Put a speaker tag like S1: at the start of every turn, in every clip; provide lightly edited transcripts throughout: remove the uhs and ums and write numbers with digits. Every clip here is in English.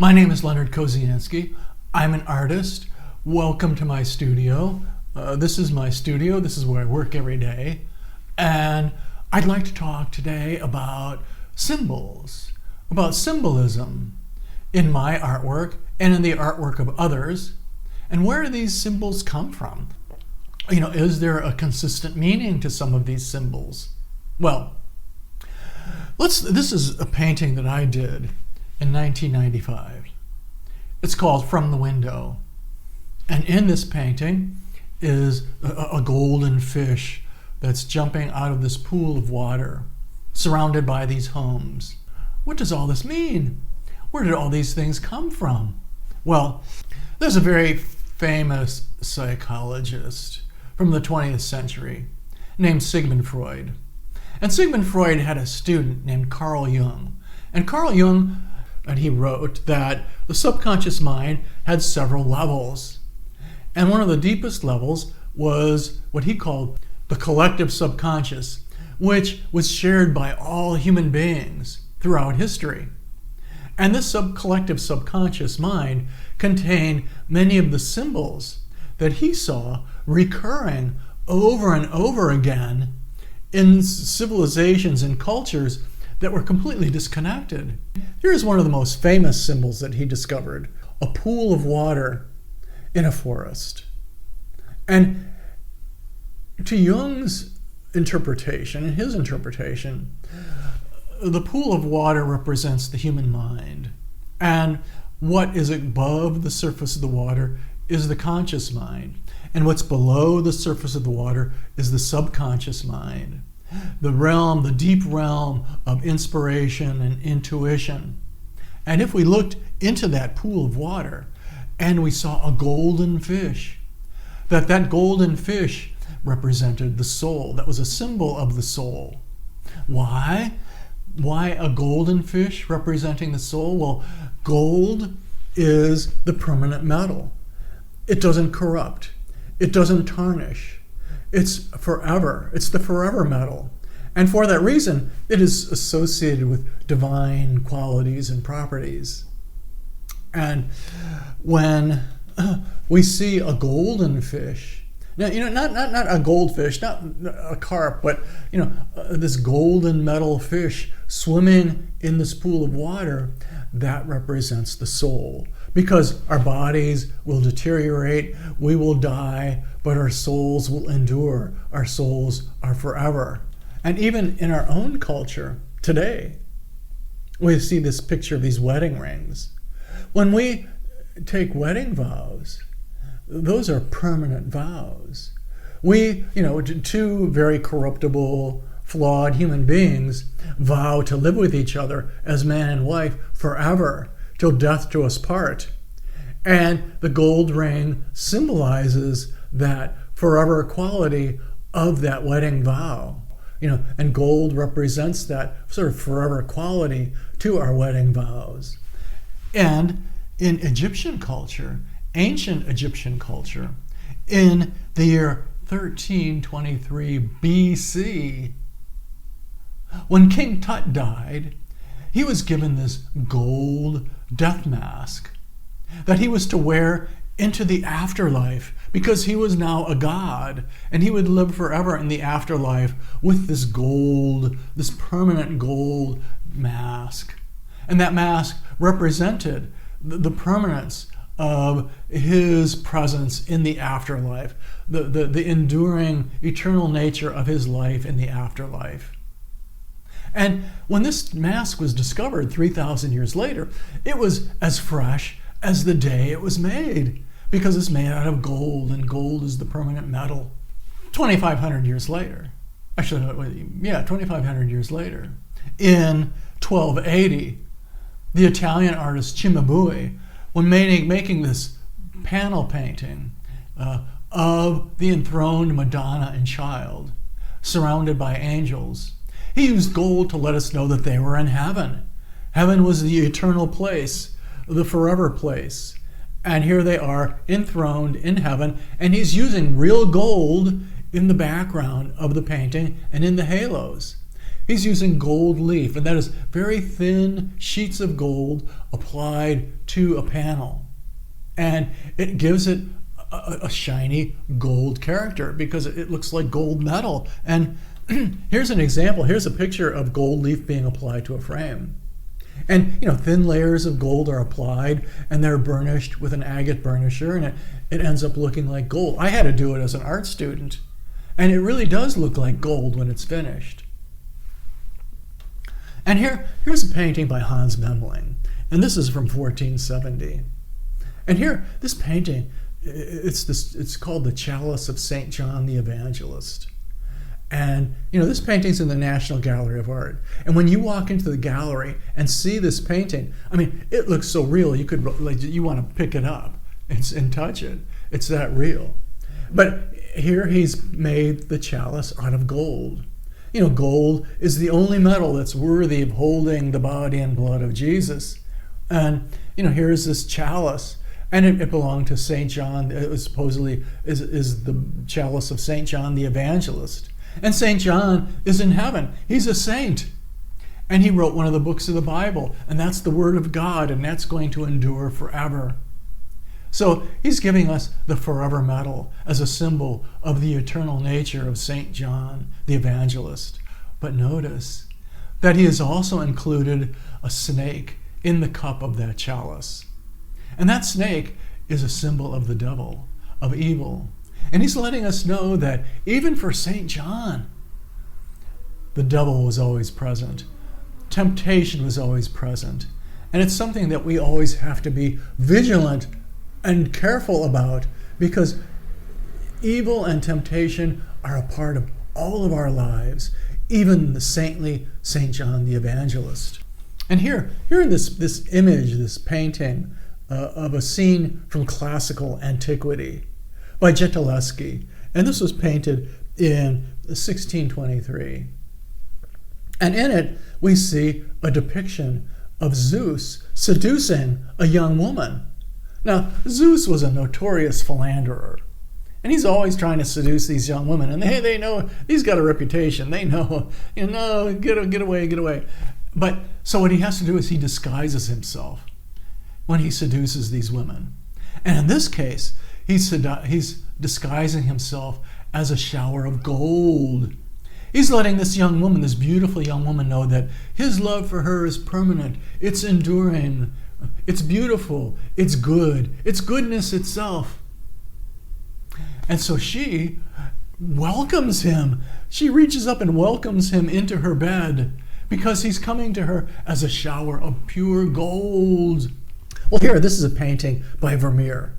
S1: My name is Leonard Kozianski. I'm an artist. Welcome to my studio. This is my studio. This is where I work every day. And I'd like to talk today about symbols, about symbolism in my artwork and in the artwork of others. And where do these symbols come from? Is there a consistent meaning to some of these symbols? Well, this is a painting that I did in 1995. It's called From the Window. And in this painting is a golden fish that's jumping out of this pool of water, surrounded by these homes. What does all this mean? Where did all these things come from? Well, there's a very famous psychologist from the 20th century named Sigmund Freud. And Sigmund Freud had a student named Carl Jung. And Carl Jung, he wrote that the subconscious mind had several levels. And one of the deepest levels was what he called the collective subconscious, which was shared by all human beings throughout history. And this collective subconscious mind contained many of the symbols that he saw recurring over and over again in civilizations and cultures that were completely disconnected. Here's one of the most famous symbols that he discovered: a pool of water in a forest. And to Jung's interpretation, in his interpretation, the pool of water represents the human mind. And what is above the surface of the water is the conscious mind. And what's below the surface of the water is the subconscious mind. The deep realm of inspiration and intuition. And if we looked into that pool of water and we saw a golden fish, that golden fish represented the soul. That was a symbol of the soul. Why? Why a golden fish representing the soul? Well, gold is the permanent metal. It doesn't corrupt. It doesn't tarnish. It's forever. It's the forever metal. And for that reason, it is associated with divine qualities and properties. And when we see a golden fish, now, not a goldfish, not a carp, but, this golden metal fish swimming in this pool of water, that represents the soul. Because our bodies will deteriorate, we will die, but our souls will endure. Our souls are forever. And even in our own culture today, we see this picture of these wedding rings. When we take wedding vows, those are permanent vows. We, two very corruptible, flawed human beings vow to live with each other as man and wife forever, till death do us part. And the gold ring symbolizes that forever quality of that wedding vow. And gold represents that sort of forever quality to our wedding vows. And in Egyptian culture, ancient Egyptian culture, in the year 1323 BC, when King Tut died, he was given this gold death mask that he was to wear into the afterlife, because he was now a god and he would live forever in the afterlife with this gold, this permanent gold mask. And that mask represented the permanence of his presence in the afterlife, the enduring eternal nature of his life in the afterlife. And when this mask was discovered 3,000 years later, it was as fresh as the day it was made, because it's made out of gold, and gold is the permanent metal. 2,500 years later, 2,500 years later, in 1280, the Italian artist Cimabue, when making this panel painting of the enthroned Madonna and Child, surrounded by angels, he used gold to let us know that they were in heaven. Heaven was the eternal place, the forever place. And here they are enthroned in heaven, and he's using real gold in the background of the painting and in the halos. he's using gold leaf, and that is very thin sheets of gold applied to a panel. And it gives it a shiny gold character because it looks like gold metal. And here's an example. Here's a picture of gold leaf being applied to a frame. And thin layers of gold are applied, and they're burnished with an agate burnisher, and it ends up looking like gold. I had to do it as an art student, and it really does look like gold when it's finished. And here's a painting by Hans Memling, and this is from 1470. And here, this painting, it's called the Chalice of St. John the Evangelist. And this painting's in the National Gallery of Art. And when you walk into the gallery and see this painting, I mean, it looks so real. You want to pick it up and touch it. It's that real. But here he's made the chalice out of gold. Gold is the only metal that's worthy of holding the body and blood of Jesus. And here's this chalice, and it belonged to St. John. It was supposedly is the chalice of St. John the Evangelist. And St. John is in heaven. He's a saint. And he wrote one of the books of the Bible. And that's the Word of God. And that's going to endure forever. So he's giving us the forever medal as a symbol of the eternal nature of St. John the Evangelist. But notice that he has also included a snake in the cup of that chalice. And that snake is a symbol of the devil, of evil. And he's letting us know that even for St. John, the devil was always present. Temptation was always present. And it's something that we always have to be vigilant and careful about, because evil and temptation are a part of all of our lives, even the saintly St. John the Evangelist. And here in this image, this painting of a scene from classical antiquity, by Gentileschi, and this was painted in 1623. And in it, we see a depiction of Zeus seducing a young woman. Now, Zeus was a notorious philanderer, and he's always trying to seduce these young women, and they know he's got a reputation. They know, get away. But so what he has to do is he disguises himself when he seduces these women. And in this case, he's disguising himself as a shower of gold. He's letting this young woman, this beautiful young woman, know that his love for her is permanent. It's enduring. It's beautiful. It's good. It's goodness itself. And so she welcomes him. She reaches up and welcomes him into her bed because he's coming to her as a shower of pure gold. Well, here, this is a painting by Vermeer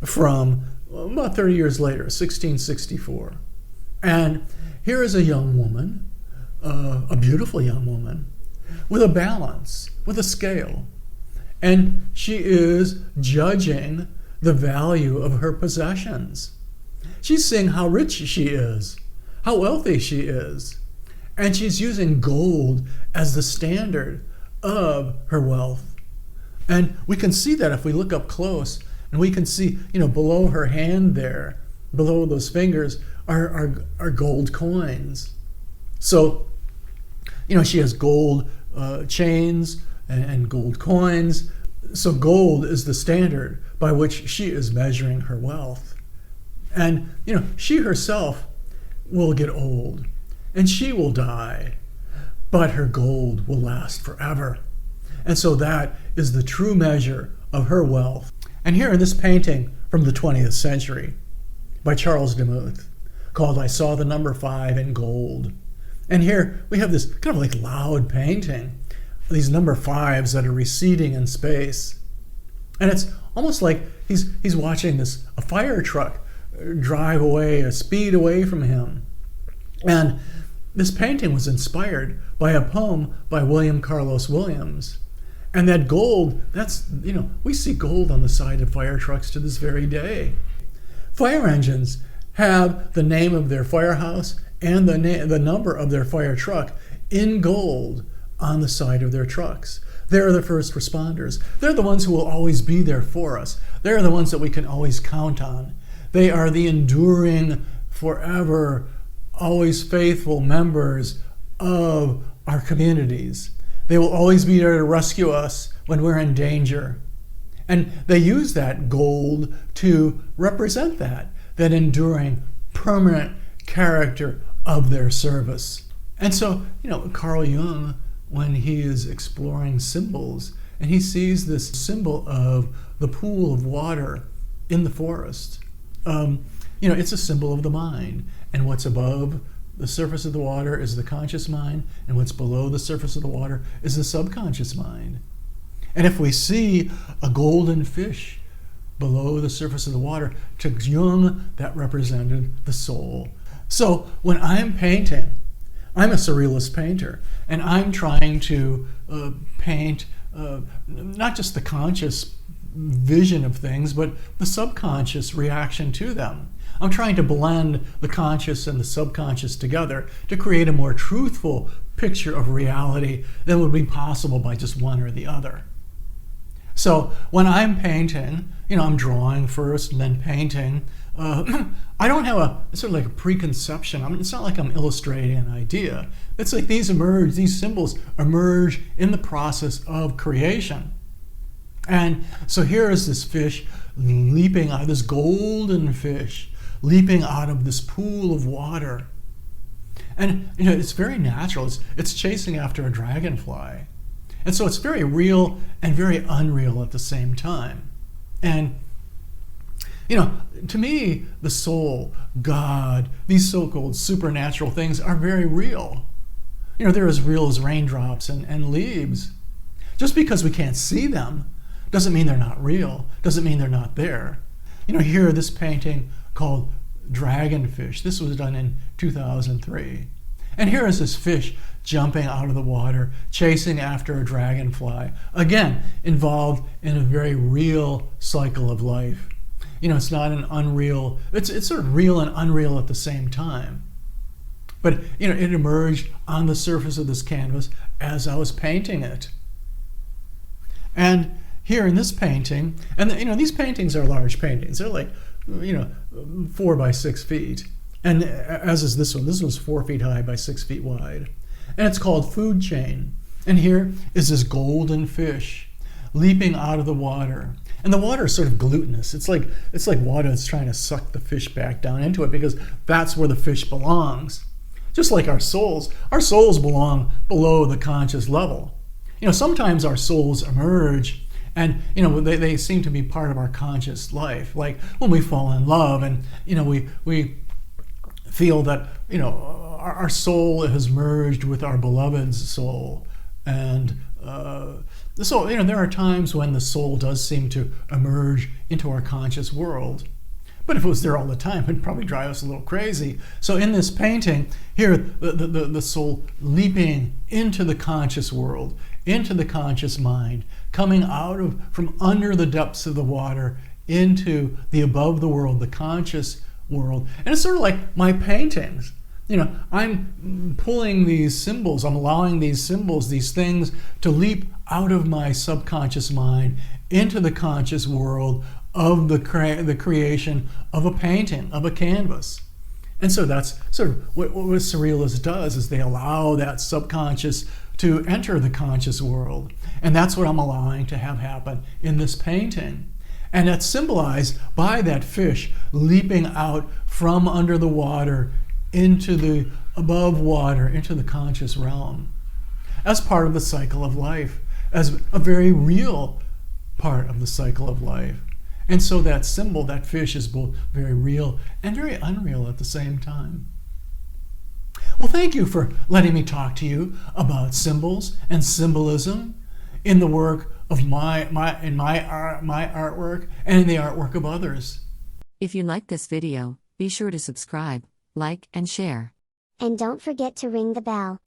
S1: from about 30 years later, 1664. And here is a young woman, a beautiful young woman, with a balance, with a scale. And she is judging the value of her possessions. She's seeing how rich she is, how wealthy she is. And she's using gold as the standard of her wealth. And we can see that if we look up close, and we can see, below her hand there, below those fingers, are gold coins. So, she has gold chains and gold coins. So gold is the standard by which she is measuring her wealth. And, she herself will get old, and she will die, but her gold will last forever. And so that is the true measure of her wealth. And here in this painting from the 20th century by Charles Demuth, called I Saw the Number 5 in Gold. And here we have this kind of like loud painting, these number 5s that are receding in space. And it's almost like he's watching a fire truck drive away, or speed away from him. And this painting was inspired by a poem by William Carlos Williams. And that gold, we see gold on the side of fire trucks to this very day. Fire engines have the name of their firehouse and the number of their fire truck in gold on the side of their trucks. They're the first responders. They're the ones who will always be there for us. They're the ones that we can always count on. They are the enduring, forever, always faithful members of our communities. They will always be there to rescue us when we're in danger. And they use that gold to represent that enduring, permanent character of their service. And so, Carl Jung, when he is exploring symbols, and he sees this symbol of the pool of water in the forest, it's a symbol of the mind. And what's above the surface of the water is the conscious mind, and what's below the surface of the water is the subconscious mind. And if we see a golden fish below the surface of the water, to Jung, that represented the soul. So when I'm painting, I'm a surrealist painter, and I'm trying to paint not just the conscious vision of things, but the subconscious reaction to them. I'm trying to blend the conscious and the subconscious together to create a more truthful picture of reality than would be possible by just one or the other. So when I'm painting, I'm drawing first and then painting. I don't have a sort of like a preconception. It's not like I'm illustrating an idea. It's like these symbols emerge in the process of creation. And so here is this fish leaping out, this golden fish leaping out of this pool of water. And it's very natural. It's chasing after a dragonfly. And so it's very real and very unreal at the same time. And to me, the soul, God, these so-called supernatural things are very real. They're as real as raindrops and leaves. Just because we can't see them doesn't mean they're not real, doesn't mean they're not there. Here, this painting called Dragonfish, this was done in 2003. And here is this fish jumping out of the water, chasing after a dragonfly, again, involved in a very real cycle of life. It's not an unreal, it's sort of real and unreal at the same time. But, it emerged on the surface of this canvas as I was painting it. And here in this painting, and these paintings are large paintings. They're like, 4 by 6 feet. And as is this one. This one's 4 feet high by 6 feet wide. And it's called Food Chain. And here is this golden fish leaping out of the water. And the water is sort of glutinous. It's like water that's trying to suck the fish back down into it, because that's where the fish belongs. Just like our souls belong below the conscious level. Sometimes our souls emerge and they seem to be part of our conscious life. Like when we fall in love and we feel that our soul has merged with our beloved's soul. And so there are times when the soul does seem to emerge into our conscious world. But if it was there all the time, it'd probably drive us a little crazy. So in this painting, here, the soul leaping into the conscious world, into the conscious mind, coming from under the depths of the water into the above the world, the conscious world. And it's sort of like my paintings. I'm pulling these symbols, I'm allowing these symbols, these things to leap out of my subconscious mind into the conscious world of the creation of a painting, of a canvas. And so that's sort of what a surrealist does, is they allow that subconscious to enter the conscious world. And that's what I'm allowing to have happen in this painting. And that's symbolized by that fish leaping out from under the water into the above water, into the conscious realm, as part of the cycle of life, as a very real part of the cycle of life. And so that symbol, that fish, is both very real and very unreal at the same time. Well, thank you for letting me talk to you about symbols and symbolism in the work of my artwork and in the artwork of others.
S2: If you like this video, be sure to subscribe, like, and share.
S3: And don't forget to ring the bell.